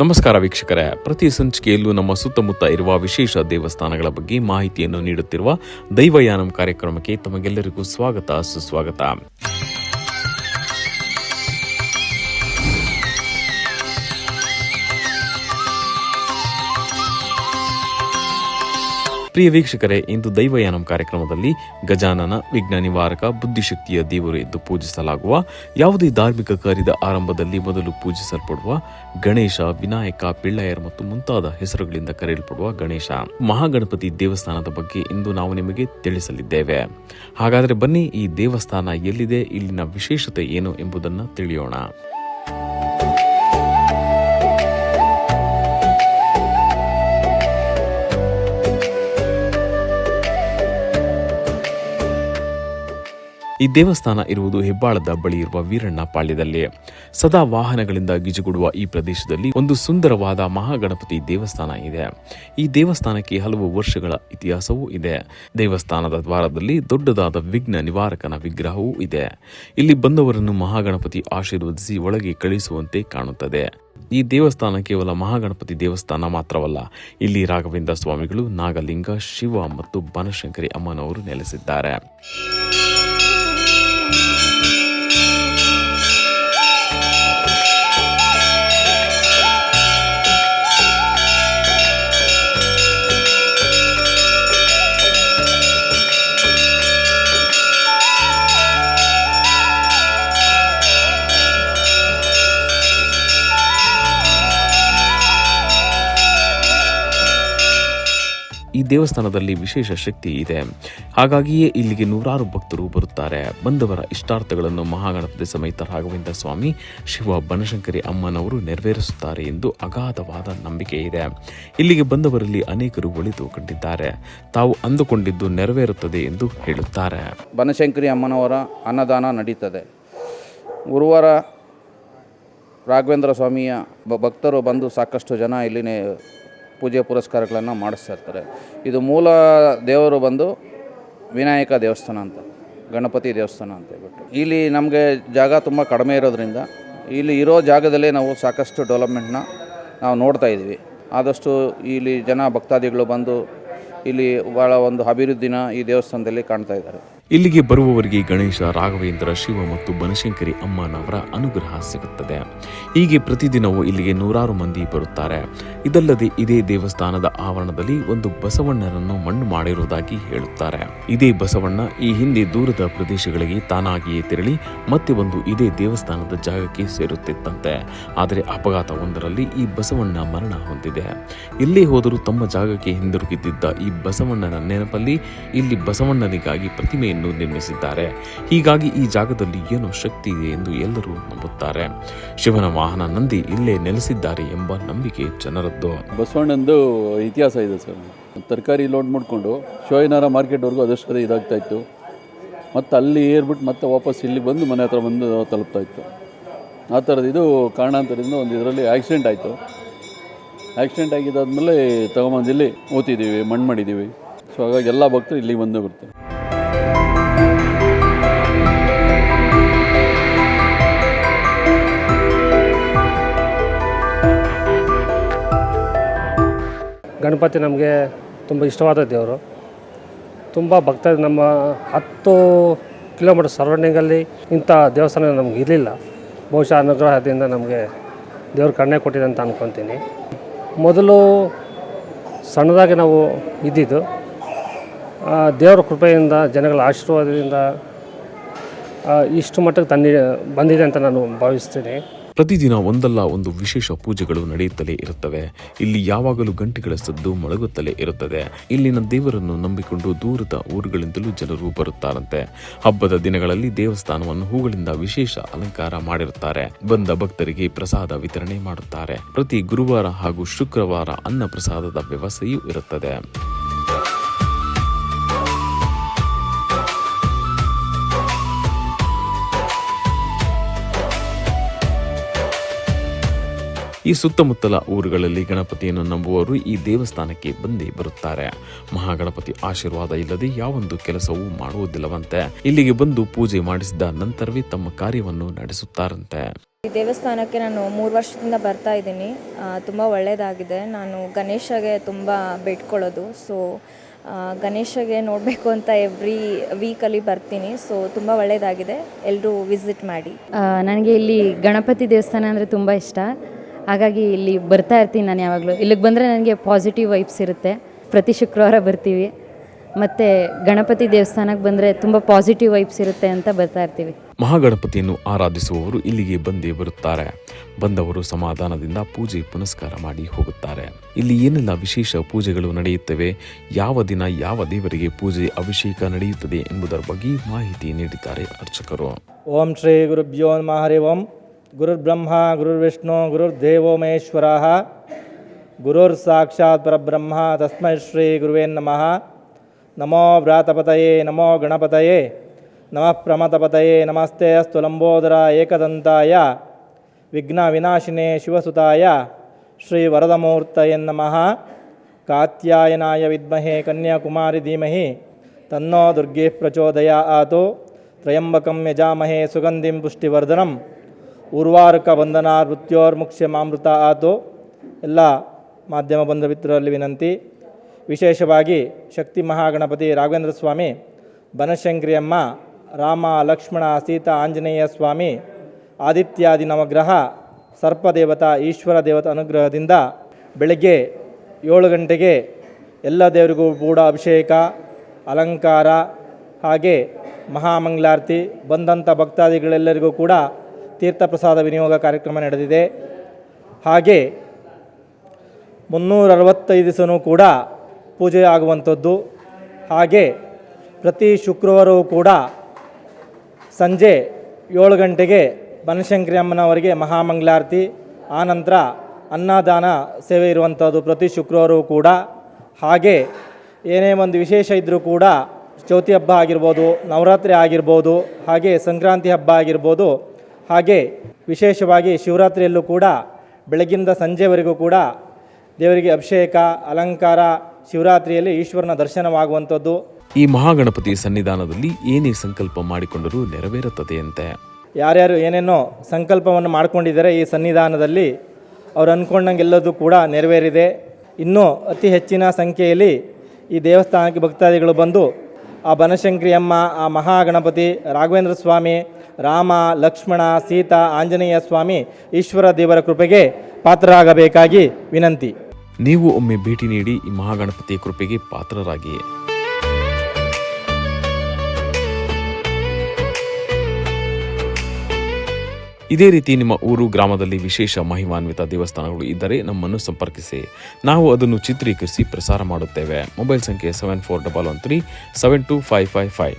ನಮಸ್ಕಾರ ವೀಕ್ಷಕರೇ, ಪ್ರತಿ ಸಂಚಿಕೆಯಲ್ಲೂ ನಮ್ಮ ಸುತ್ತಮುತ್ತ ಇರುವ ವಿಶೇಷ ದೇವಸ್ಥಾನಗಳ ಬಗ್ಗೆ ಮಾಹಿತಿಯನ್ನು ನೀಡುತ್ತಿರುವ ದೈವಯಾನಂ ಕಾರ್ಯಕ್ರಮಕ್ಕೆ ತಮಗೆಲ್ಲರಿಗೂ ಸ್ವಾಗತ ಸುಸ್ವಾಗತ. ಪ್ರಿಯ ವೀಕ್ಷಕರೇ, ಇಂದು ದೈವಯಾನಂ ಕಾರ್ಯಕ್ರಮದಲ್ಲಿ ಗಜಾನನ, ವಿಘ್ನ ನಿವಾರಕ, ಬುದ್ಧಿಶಕ್ತಿಯ ದೇವರು ಎಂದು ಪೂಜಿಸಲಾಗುವ, ಯಾವುದೇ ಧಾರ್ಮಿಕ ಕಾರ್ಯದ ಆರಂಭದಲ್ಲಿ ಮೊದಲು ಪೂಜಿಸಲ್ಪಡುವ ಗಣೇಶ, ವಿನಾಯಕ, ಪಿಳ್ಳಯ್ಯರ್ ಮತ್ತು ಮುಂತಾದ ಹೆಸರುಗಳಿಂದ ಕರೆಯಲ್ಪಡುವ ಗಣೇಶ ಮಹಾಗಣಪತಿ ದೇವಸ್ಥಾನದ ಬಗ್ಗೆ ಇಂದು ನಾವು ನಿಮಗೆ ತಿಳಿಸಲಿದ್ದೇವೆ. ಹಾಗಾದರೆ ಬನ್ನಿ, ಈ ದೇವಸ್ಥಾನ ಎಲ್ಲಿದೆ, ಇಲ್ಲಿನ ವಿಶೇಷತೆ ಏನು ಎಂಬುದನ್ನು ತಿಳಿಯೋಣ. ಈ ದೇವಸ್ಥಾನ ಇರುವುದು ಹೆಬ್ಬಾಳದ ಬಳಿ ಇರುವ ವೀರಣ್ಣ ಪಾಳ್ಯದಲ್ಲಿ. ಸದಾ ವಾಹನಗಳಿಂದ ಗಿಜುಗುಡುವ ಈ ಪ್ರದೇಶದಲ್ಲಿ ಒಂದು ಸುಂದರವಾದ ಮಹಾಗಣಪತಿ ದೇವಸ್ಥಾನ ಇದೆ. ಈ ದೇವಸ್ಥಾನಕ್ಕೆ ಹಲವು ವರ್ಷಗಳ ಇತಿಹಾಸವೂ ಇದೆ. ದೇವಸ್ಥಾನದ ದ್ವಾರದಲ್ಲಿ ದೊಡ್ಡದಾದ ವಿಘ್ನ ನಿವಾರಕನ ವಿಗ್ರಹವೂ ಇದೆ. ಇಲ್ಲಿ ಬಂದವರನ್ನು ಮಹಾಗಣಪತಿ ಆಶೀರ್ವದಿಸಿ ಒಳಗೆ ಕಳಿಸುವಂತೆ ಕಾಣುತ್ತದೆ. ಈ ದೇವಸ್ಥಾನ ಕೇವಲ ಮಹಾಗಣಪತಿ ದೇವಸ್ಥಾನ ಮಾತ್ರವಲ್ಲ, ಇಲ್ಲಿ ರಾಘವೇಂದ್ರ ಸ್ವಾಮಿಗಳು, ನಾಗಲಿಂಗ, ಶಿವ ಮತ್ತು ಬನಶಂಕರಿ ಅಮ್ಮನವರು ನೆಲೆಸಿದ್ದಾರೆ. ಈ ದೇವಸ್ಥಾನದಲ್ಲಿ ವಿಶೇಷ ಶಕ್ತಿ ಇದೆ. ಹಾಗಾಗಿಯೇ ಇಲ್ಲಿಗೆ ನೂರಾರು ಭಕ್ತರು ಬರುತ್ತಾರೆ. ಬಂದವರ ಇಷ್ಟಾರ್ಥಗಳನ್ನು ಮಹಾಗಣಪತಿ ಸಮೇತ ರಾಘವೇಂದ್ರ ಸ್ವಾಮಿ, ಶಿವ, ಬನಶಂಕರಿ ಅಮ್ಮನವರು ನೆರವೇರಿಸುತ್ತಾರೆ ಎಂದು ಅಗಾಧವಾದ ನಂಬಿಕೆ ಇದೆ. ಇಲ್ಲಿಗೆ ಬಂದವರಲ್ಲಿ ಅನೇಕರು ಒಳಿತು ಕಂಡಿದ್ದಾರೆ. ತಾವು ಅಂದುಕೊಂಡಿದ್ದು ನೆರವೇರುತ್ತದೆ ಎಂದು ಹೇಳುತ್ತಾರೆ. ಬನಶಂಕರಿ ಅಮ್ಮನವರ ಅನ್ನದಾನ ನಡೀತದೆ. ಗುರುವಾರ ರಾಘವೇಂದ್ರ ಸ್ವಾಮಿಯ ಭಕ್ತರು ಬಂದು ಸಾಕಷ್ಟು ಜನ ಇಲ್ಲಿನೇ ಪೂಜೆ ಪುರಸ್ಕಾರಗಳನ್ನು ಮಾಡಿಸ್ತಾ ಇರ್ತಾರೆ. ಇದು ಮೂಲ ದೇವರು ಬಂದು ವಿನಾಯಕ ದೇವಸ್ಥಾನ ಅಂತ, ಗಣಪತಿ ದೇವಸ್ಥಾನ ಅಂತ ಹೇಳ್ಬಿಟ್ಟು. ಇಲ್ಲಿ ನಮಗೆ ಜಾಗ ತುಂಬ ಕಡಿಮೆ ಇರೋದ್ರಿಂದ ಇಲ್ಲಿ ಇರೋ ಜಾಗದಲ್ಲೇ ನಾವು ಸಾಕಷ್ಟು ಡೆವಲಪ್ಮೆಂಟ್ನ ನಾವು ನೋಡ್ತಾ ಇದ್ದೀವಿ. ಆದಷ್ಟು ಇಲ್ಲಿ ಜನ ಭಕ್ತಾದಿಗಳು ಬಂದು ಇಲ್ಲಿ ಭಾಳ ಒಂದು ಅಭಿವೃದ್ಧಿನ ಈ ದೇವಸ್ಥಾನದಲ್ಲಿ ಕಾಣ್ತಾ ಇದ್ದಾರೆ. ಇಲ್ಲಿಗೆ ಬರುವವರಿಗೆ ಗಣೇಶ, ರಾಘವೇಂದ್ರ, ಶಿವ ಮತ್ತು ಬನಶಂಕರಿ ಅಮ್ಮನವರ ಅನುಗ್ರಹ ಸಿಗುತ್ತದೆ. ಹೀಗೆ ಪ್ರತಿದಿನವೂ ಇಲ್ಲಿಗೆ ನೂರಾರು ಮಂದಿ ಬರುತ್ತಾರೆ. ಇದಲ್ಲದೆ ಇದೇ ದೇವಸ್ಥಾನದ ಆವರಣದಲ್ಲಿ ಒಂದು ಬಸವಣ್ಣನನ್ನು ಮಣ್ಣು ಮಾಡಿರುವುದಾಗಿ ಹೇಳುತ್ತಾರೆ. ಇದೇ ಬಸವಣ್ಣ ಈ ಹಿಂದೆ ದೂರದ ಪ್ರದೇಶಗಳಿಗೆ ತಾನಾಗಿಯೇ ತೆರಳಿ ಮತ್ತೆ ಒಂದು ಇದೇ ದೇವಸ್ಥಾನದ ಜಾಗಕ್ಕೆ ಸೇರುತ್ತಿತ್ತಂತೆ. ಆದರೆ ಅಪಘಾತವೊಂದರಲ್ಲಿ ಈ ಬಸವಣ್ಣ ಮರಣ ಹೊಂದಿದೆ. ಎಲ್ಲೇ ಹೋದರೂ ತಮ್ಮ ಜಾಗಕ್ಕೆ ಹಿಂದಿರುಗುತ್ತಿದ್ದ ಈ ಬಸವಣ್ಣನ ನೆನಪಲ್ಲಿ ಇಲ್ಲಿ ಬಸವಣ್ಣನಿಗಾಗಿ ಪ್ರತಿಮೆಯನ್ನು ನಿರ್ಮಿಸಿದ್ದಾರೆ. ಹೀಗಾಗಿ ಈ ಜಾಗದಲ್ಲಿ ಏನೋ ಶಕ್ತಿ ಇದೆ ಎಂದು ಎಲ್ಲರೂ ನಂಬುತ್ತಾರೆ. ಶಿವನ ವಾಹನ ನಂದಿ ಇಲ್ಲೇ ನೆಲೆಸಿದ್ದಾರೆ ಎಂಬ ನಂಬಿಕೆ ಜನರದ್ದು. ಬಸವಣ್ಣಂದು ಇತಿಹಾಸ ಇದೆ ಸರ್. ತರಕಾರಿ ಲೋಡ್ ಮಾಡಿಕೊಂಡು ಶಿವಾಜಿನಗರ ಮಾರ್ಕೆಟ್ವರೆಗೂ ಅದಷ್ಟು ಇದಾಗ್ತಾ ಇತ್ತು. ಮತ್ತು ಅಲ್ಲಿ ಏರ್ಬಿಟ್ಟು ಮತ್ತೆ ವಾಪಸ್ ಇಲ್ಲಿ ಬಂದು ಮನೆ ಹತ್ರ ಬಂದು ತಲುಪ್ತಾ ಇತ್ತು. ಆ ಥರದ್ದು ಇದು ಕಾರಣಾಂತರದಿಂದ ಒಂದು ಇದರಲ್ಲಿ ಆಕ್ಸಿಡೆಂಟ್ ಆಯಿತು. ಆಕ್ಸಿಡೆಂಟ್ ಆಗಿದ್ದಾದಮೇಲೆ ತಗೊಂಬಂದು ಇಲ್ಲಿ ಓದ್ತಿದ್ದೀವಿ, ಮಣ್ಣು ಮಾಡಿದ್ದೀವಿ. ಸೊ ಹಾಗಾಗಿ ಎಲ್ಲ ಭಕ್ತರು ಇಲ್ಲಿಗೆ ಬಂದು ಬರ್ತಾರೆ. ಗಣಪತಿ ನಮಗೆ ತುಂಬ ಇಷ್ಟವಾದ ದೇವರು. ತುಂಬ ಭಕ್ತರು ನಮ್ಮ 10 ಕಿಲೋಮೀಟರ್ ಸರೌಂಡಿಂಗಲ್ಲಿ ಇಂಥ ದೇವಸ್ಥಾನ ನಮ್ಗೆ ಇರಲಿಲ್ಲ. ಬಹುಶಃ ಅನುಗ್ರಹದಿಂದ ನಮಗೆ ದೇವ್ರ ಕಣ್ಣೆ ಕೊಟ್ಟಿದೆ ಅಂತ ಅಂದ್ಕೊತೀನಿ. ಮೊದಲು ಸಣ್ಣದಾಗಿ ನಾವು ಇದ್ದಿದ್ದು, ದೇವರ ಕೃಪೆಯಿಂದ, ಜನಗಳ ಆಶೀರ್ವಾದದಿಂದ ಇಷ್ಟು ಮಟ್ಟಕ್ಕೆ ಬಂದಿದೆ ಅಂತ ನಾನು ಭಾವಿಸ್ತೀನಿ. ಪ್ರತಿದಿನ ಒಂದಲ್ಲ ಒಂದು ವಿಶೇಷ ಪೂಜೆಗಳು ನಡೆಯುತ್ತಲೇ ಇರುತ್ತವೆ. ಇಲ್ಲಿ ಯಾವಾಗಲೂ ಗಂಟೆಗಳ ಸದ್ದು ಮೊಳಗುತ್ತಲೇ ಇರುತ್ತದೆ. ಇಲ್ಲಿನ ದೇವರನ್ನು ನಂಬಿಕೊಂಡು ದೂರದ ಊರುಗಳಿಂದಲೂ ಜನರು ಬರುತ್ತಾರಂತೆ. ಹಬ್ಬದ ದಿನಗಳಲ್ಲಿ ದೇವಸ್ಥಾನವನ್ನು ಹೂಗಳಿಂದ ವಿಶೇಷ ಅಲಂಕಾರ ಮಾಡಿರುತ್ತಾರೆ. ಬಂದ ಭಕ್ತರಿಗೆ ಪ್ರಸಾದ ವಿತರಣೆ ಮಾಡುತ್ತಾರೆ. ಪ್ರತಿ ಗುರುವಾರ ಹಾಗೂ ಶುಕ್ರವಾರ ಅನ್ನ ಪ್ರಸಾದದ ವ್ಯವಸ್ಥೆಯೂ ಇರುತ್ತದೆ. ಈ ಸುತ್ತಮುತ್ತಲ ಊರುಗಳಲ್ಲಿ ಗಣಪತಿಯನ್ನು ನಂಬುವವರು ಈ ದೇವಸ್ಥಾನಕ್ಕೆ ಬಂದೇ ಬರುತ್ತಾರೆ. ಮಹಾಗಣಪತಿ ಆಶೀರ್ವಾದ ಇಲ್ಲದೆ ಯಾವೊಂದು ಕೆಲಸವೂ ಮಾಡುವುದಿಲ್ಲವಂತೆ. ಇಲ್ಲಿಗೆ ಬಂದು ಪೂಜೆ ಮಾಡಿಸಿದ ನಂತರವೇ ತಮ್ಮ ಕಾರ್ಯವನ್ನು ನಡೆಸುತ್ತಾರಂತೆ. ಈ ದೇವಸ್ಥಾನಕ್ಕೆ ನಾನು 3 ವರ್ಷದಿಂದ ಬರ್ತಾ ಇದ್ದೀನಿ. ತುಂಬ ಒಳ್ಳೆಯದಾಗಿದೆ. ನಾನು ಗಣೇಶಗೆ ತುಂಬ ಬೇಡ್ಕೊಳ್ಳೋದು. ಸೊ ಗಣೇಶಗೆ ನೋಡಬೇಕು ಅಂತ ಎವ್ರಿ ವೀಕಲ್ಲಿ ಬರ್ತೀನಿ. ಸೊ ತುಂಬ ಒಳ್ಳೆಯದಾಗಿದೆ. ಎಲ್ಲರೂ ವಿಸಿಟ್ ಮಾಡಿ. ನನಗೆ ಇಲ್ಲಿ ಗಣಪತಿ ದೇವಸ್ಥಾನ ಅಂದರೆ ತುಂಬ ಇಷ್ಟ. ಹಾಗಾಗಿ ಇಲ್ಲಿ ಬರ್ತಾ ಇರ್ತೀನಿ ನಾನು ಯಾವಾಗಲೂ. ಇಲ್ಲಿಗೆ ಬಂದರೆ ನನಗೆ ಪಾಸಿಟಿವ್ ವೈಬ್ಸ್ ಇರುತ್ತೆ. ಪ್ರತಿ ಶುಕ್ರವಾರ ಬರ್ತೀವಿ. ಮತ್ತು ಗಣಪತಿ ದೇವಸ್ಥಾನಕ್ಕೆ ಬಂದರೆ ತುಂಬ ಪಾಸಿಟಿವ್ ವೈಬ್ಸ್ ಇರುತ್ತೆ ಅಂತ ಬರ್ತಾ ಇರ್ತೀವಿ. ಮಹಾಗಣಪತಿಯನ್ನು ಆರಾಧಿಸುವವರು ಇಲ್ಲಿಗೆ ಬಂದೇ ಬರುತ್ತಾರೆ. ಬಂದವರು ಸಮಾಧಾನದಿಂದ ಪೂಜೆ ಪುನಸ್ಕಾರ ಮಾಡಿ ಹೋಗುತ್ತಾರೆ. ಇಲ್ಲಿ ಏನೆಲ್ಲ ವಿಶೇಷ ಪೂಜೆಗಳು ನಡೆಯುತ್ತವೆ, ಯಾವ ದಿನ ಯಾವ ದೇವರಿಗೆ ಪೂಜೆ ಅಭಿಷೇಕ ನಡೆಯುತ್ತದೆ ಎಂಬುದರ ಬಗ್ಗೆ ಮಾಹಿತಿ ನೀಡಿದ್ದಾರೆ ಅರ್ಚಕರು. ಓಂ ಶ್ರೀ ಗುರುಭ್ಯೋ ನಮಃ. ಹರಿ ಓಂ. ಗುರುರ್ಬ್ರಹ್ಮ ಗುರುರ್ವಿಷ್ಣು ಗುರುರ್ದೇವೋ ಮಹೇಶ್ವರಃ ಗುರುರ್ ಸಾಕ್ಷಾತ್ ಪರಬ್ರಹ್ಮ ತಸ್ಮೈ ಶ್ರೀ ಗುರುವೇ ನಮಃ. ನಮೋ ವ್ರಾತಪತಯೇ ನಮೋ ಗಣಪತಯೇ ನಮಃ ಪ್ರಮತಪತಯೇ ನಮಸ್ತೆ ಅಸ್ತು ಲಂಬೋದರ ಏಕದಂತಾಯ ವಿಘ್ನ ವಿನಾಶಿನೇ ಶಿವಸುತಾಯ ಶ್ರೀ ವರದಮೂರ್ತಯೇ ನಮಃ. ಕಾತ್ಯಾಯನಾಯ ವಿದ್ಮಹೇ ಕನ್ಯಾಕುಮಾರಿ ಧೀಮಹಿ ತನ್ನೋ ದುರ್ಗೆ ಪ್ರಚೋದಯಾತ್. ತ್ರಯಂಬಕಂ ಯಜಾಮಹೇ ಸುಗಂಧಿಂ ಪುಷ್ಟಿವರ್ಧನಂ ಉರ್ವಾರುಕ ಬಂಧನಾರ್ ಮೃತ್ಯೋರ್ಮುಕ್ಷ್ಯಮಾಮೃತ ಆತು. ಎಲ್ಲ ಮಾಧ್ಯಮ ಬಂಧು ಮಿತ್ರರಲ್ಲಿ ವಿನಂತಿ. ವಿಶೇಷವಾಗಿ ಶಕ್ತಿ ಮಹಾಗಣಪತಿ ರಾಘವೇಂದ್ರ ಸ್ವಾಮಿ, ಬನಶಂಕರಿಯಮ್ಮ, ರಾಮ ಲಕ್ಷ್ಮಣ ಸೀತಾ ಆಂಜನೇಯ ಸ್ವಾಮಿ, ಆದಿತ್ಯಾದಿ ನವಗ್ರಹ, ಸರ್ಪದೇವತಾ ಈಶ್ವರ ದೇವತಾ ಅನುಗ್ರಹದಿಂದ ಬೆಳಗ್ಗೆ 7 ಗಂಟೆಗೆ ಎಲ್ಲ ದೇವರಿಗೂ ಕೂಡ ಅಭಿಷೇಕ, ಅಲಂಕಾರ ಹಾಗೆ ಮಹಾಮಂಗಳಾರತಿ, ಬಂದಂಥ ಭಕ್ತಾದಿಗಳೆಲ್ಲರಿಗೂ ಕೂಡ ತೀರ್ಥಪ್ರಸಾದ ವಿನಿಯೋಗ ಕಾರ್ಯಕ್ರಮ ನಡೆದಿದೆ. ಹಾಗೆ 365 ದಿವಸವೂ ಕೂಡ ಪೂಜೆ ಆಗುವಂಥದ್ದು. ಹಾಗೆ ಪ್ರತಿ ಶುಕ್ರವಾರವೂ ಕೂಡ ಸಂಜೆ 7 ಗಂಟೆಗೆ ಬನಶಂಕರಿ ಅಮ್ಮನವರಿಗೆ ಮಹಾಮಂಗಳಾರತಿ, ಆನಂತರ ಅನ್ನದಾನ ಸೇವೆ ಇರುವಂಥದ್ದು ಪ್ರತಿ ಶುಕ್ರವಾರವೂ ಕೂಡ. ಹಾಗೆ ಏನೇ ಒಂದು ವಿಶೇಷ ಇದ್ದರೂ ಕೂಡ ಚೌತಿ ಹಬ್ಬ ಆಗಿರ್ಬೋದು, ನವರಾತ್ರಿ ಆಗಿರ್ಬೋದು, ಹಾಗೆ ಸಂಕ್ರಾಂತಿ ಹಬ್ಬ ಆಗಿರ್ಬೋದು, ಹಾಗೆ ವಿಶೇಷವಾಗಿ ಶಿವರಾತ್ರಿಯಲ್ಲೂ ಕೂಡ ಬೆಳಗಿಂದ ಸಂಜೆವರೆಗೂ ಕೂಡ ದೇವರಿಗೆ ಅಭಿಷೇಕ, ಅಲಂಕಾರ, ಶಿವರಾತ್ರಿಯಲ್ಲಿ ಈಶ್ವರನ ದರ್ಶನವಾಗುವಂಥದ್ದು. ಈ ಮಹಾಗಣಪತಿ ಸನ್ನಿಧಾನದಲ್ಲಿ ಏನೇ ಸಂಕಲ್ಪ ಮಾಡಿಕೊಂಡರೂ ನೆರವೇರುತ್ತದೆಯಂತೆ. ಯಾರ್ಯಾರು ಏನೇನೋ ಸಂಕಲ್ಪವನ್ನು ಮಾಡ್ಕೊಂಡಿದ್ದಾರೆ ಈ ಸನ್ನಿಧಾನದಲ್ಲಿ ಅವ್ರು ಅಂದ್ಕೊಂಡಂಗೆಲ್ಲದೂ ಕೂಡ ನೆರವೇರಿದೆ. ಇನ್ನೂ ಅತಿ ಹೆಚ್ಚಿನ ಸಂಖ್ಯೆಯಲ್ಲಿ ಈ ದೇವಸ್ಥಾನಕ್ಕೆ ಭಕ್ತಾದಿಗಳು ಬಂದು ಆ ಬನಶಂಕರಿ ಅಮ್ಮ, ಆ ಮಹಾಗಣಪತಿ, ರಾಘವೇಂದ್ರ ಸ್ವಾಮಿ, ರಾಮ ಲಕ್ಷ್ಮಣ ಸೀತಾ ಆಂಜನೇಯ ಸ್ವಾಮಿ, ಈಶ್ವರ ದೇವರ ಕೃಪೆಗೆ ಪಾತ್ರರಾಗಬೇಕಾಗಿ ವಿನಂತಿ. ನೀವು ಒಮ್ಮೆ ಭೇಟಿ ನೀಡಿ ಈ ಮಹಾಗಣಪತಿಯ ಕೃಪೆಗೆ ಪಾತ್ರರಾಗಿ. ಇದೇ ರೀತಿ ನಿಮ್ಮ ಊರು ಗ್ರಾಮದಲ್ಲಿ ವಿಶೇಷ ಮಹಿಮಾನ್ವಿತ ದೇವಸ್ಥಾನಗಳು ಇದ್ದರೆ ನಮ್ಮನ್ನು ಸಂಪರ್ಕಿಸಿ. ನಾವು ಅದನ್ನು ಚಿತ್ರೀಕರಿಸಿ ಪ್ರಸಾರ ಮಾಡುತ್ತೇವೆ. ಮೊಬೈಲ್ ಸಂಖ್ಯೆ 7413 72555.